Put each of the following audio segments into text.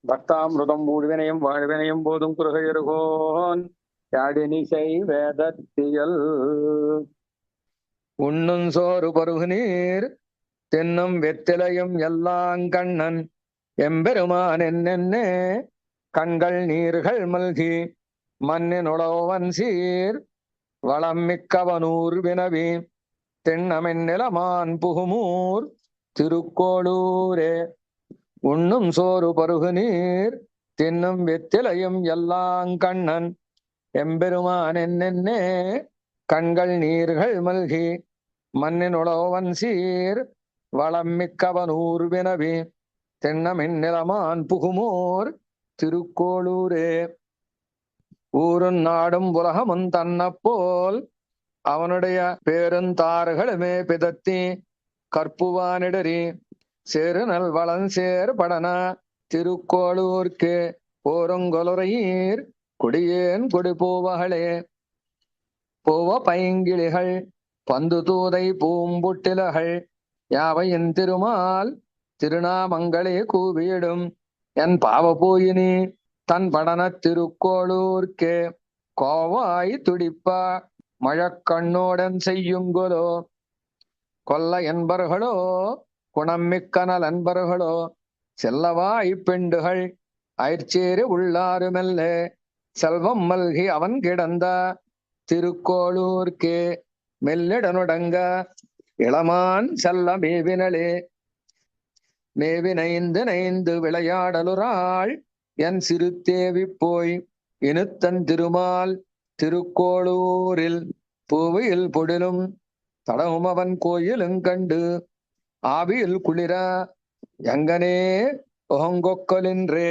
பக்தாமிருதம் ஊழ்வினையும் வாழ்வினையும் போதும் குறுகையருகோன் யாழினிசை வேதத்தியல் உண்ணும் சோறு பருகு நீர் தின்னும் வெத்திலையும் எல்லாம் கண்ணன் எம்பெருமான் என்னென்னே கண்கள் நீர்கள் மல்கி மண்ணின் உழவன் சீர் வளம் மிக்கவனூர் வினவி திண்ணமின் நிலமான் புகுமூர் திருக்கோளூரே. உண்ணும் சோறு பருகு நீர் தின்னும் வெத்திலையும் எல்லாம் கண்ணன் எம்பெருமான் என்னென்னே கண்கள் நீர்கள் மல்கி மண்ணின் உழவன் சீர் வளம் மிக்கவனூர் வினவி திண்ணமின் நிலமான் புகுமோர் திருக்கோளூரே. ஊரும் நாடும் உலகமும் தன்னப்போல் அவனுடைய பேருந்தாறுகளுமே பிதத்தி கற்புவானிடறி சேரு நல் வளஞ்சேர் படன திருக்கோளூர்க்கு போருங்கொலுரையீர் குடியேன் குடி போவகளே. போவ பைங்கிளிகள் பந்து தூதை பூம்புட்டிலகள் யாவையின் திருமால் திருநாமங்களே கூவியிடும் என் பாவபோயினி தன் படன திருக்கோளூர்க்கே. கோவாய் துடிப்பா மழக்கண்ணோடன் செய்யுங்கொலோ கொல்ல என்பர்களோ குணமிக்கனல் அன்பர்களோ செல்லவாய் பெண்டுகள் அயிற்சேறு உள்ளாருமெல்ல செல்வம் மல்கி அவன் கிடந்த திருக்கோளூர்க்கே. மெல்லிடனுடங்க இளமான் செல்ல மேவினளே மேவி நைந்து நைந்து விளையாடலுறாள் என் சிறு தேவி போய் இனுத்தன் திருமால் திருக்கோளூரில் பூவியில் பொடிலும் தடவும் அவன் கோயிலும் கண்டு ஆவியில் குளிர எங்கனே ஒகங்கொக்கலின்றே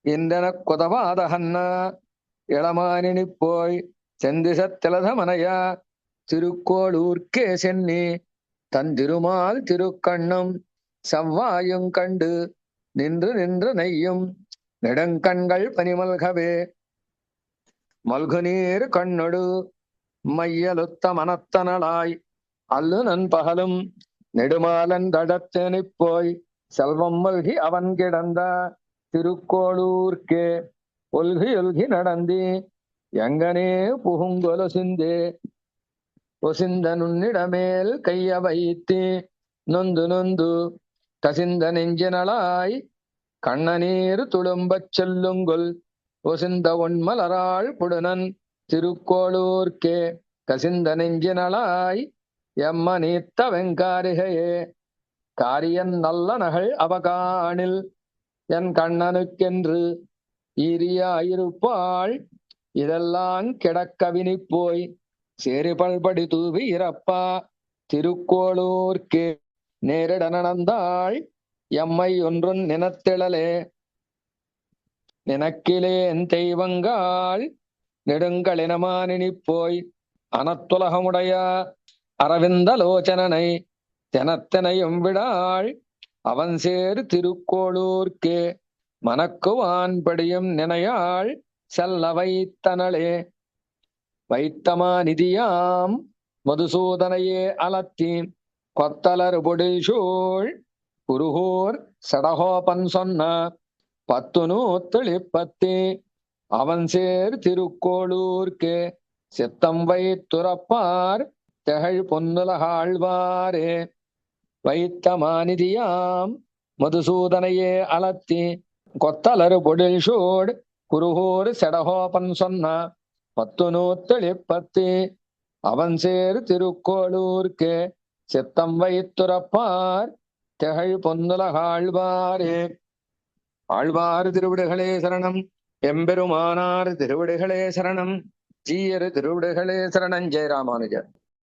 இந்தன கொதவாதகன்ன இளமானினி போய் செந்திசத்திலதமனைய திருக்கோளூர்க்கே சென்னி தன் திருமால் திருக்கண்ணும் செவ்வாயும் கண்டு நின்று நின்று நெய்யும் நெடுங்கண்கள் பனிமல்கவே மல்கு நீர் கண்ணொடு மையலுத்த மனத்தனளாய் அல்லு நண்பகலும் நெடுமாலன் தடத்தேனிப் போய் செல்வம் மல்கி அவன் கிடந்த திருக்கோளூர்க்கே. ஒல்கி ஒல்கி நடந்தி எங்கனே புகுங்கொலசிந்தே ஒசிந்த நுண்ணிடமேல் கைய வைத்தி நொந்து நொந்து கசிந்த நெஞ்சினளாய் கண்ணநீர் துளும்பச் செல்லுங்கொல் ஒசிந்த ஒன்மலராள் புடுனன் திருக்கோளூர்க்கே. கசிந்த நெஞ்சினளாய் எம்ம நீத்த வெங்காரிகையே காரியன் நல்ல நகல் அவகாணில் என் கண்ணனுக்கென்று ஈரியாயிருப்பாள் இதெல்லாம் கிடக்கவினி போய் சேரி பல்படி தூவி இறப்பா திருக்கோளூர்க்கே. நேரிட நடந்தாள் எம்மை ஒன்றும் நினத்திழலே நினக்கிலேன் தெய்வங்காள் நெடுங்களினமானினி போய் அனத்துலகமுடைய அரவிந்தலோச்சனனை தெனத்தனையும் விடாள் அவன் சேர் திருக்கோளூர்க்கே. மனக்குவான் படியும் நினையாள் செல்ல வைத்தனளே வைத்தமா நிதியாம் மதுசூதனையே அலத்தி கொத்தலர் பொடில் சூழ் குருகூர் சடகோபன் சொன்ன 10 அவன் சேர் திருக்கோளூர்க்கே. சித்தம் வைத்துறப்பார் திகழ் பொன்னுலகாழ்வாரே வைத்த மாநிதியாம் மதுசூதனையே அலத்தி கொத்தலரு பொடில் சூழ் குருகூர் செடகோபன் சொன்ன 10 அவன் சேர் திருக்கோளூர்க்கே. சித்தம் வைத்துறப்பார் திகழ் பொன்னுலகாழ்வாரே. ஆழ்வார் திருவிடுகளே சரணம் எம்பெருமானார் திருவிடுகளே சரணம் ஜீயர் திருவிடுகளே சரணம். ஜெய ராமானுஜர்.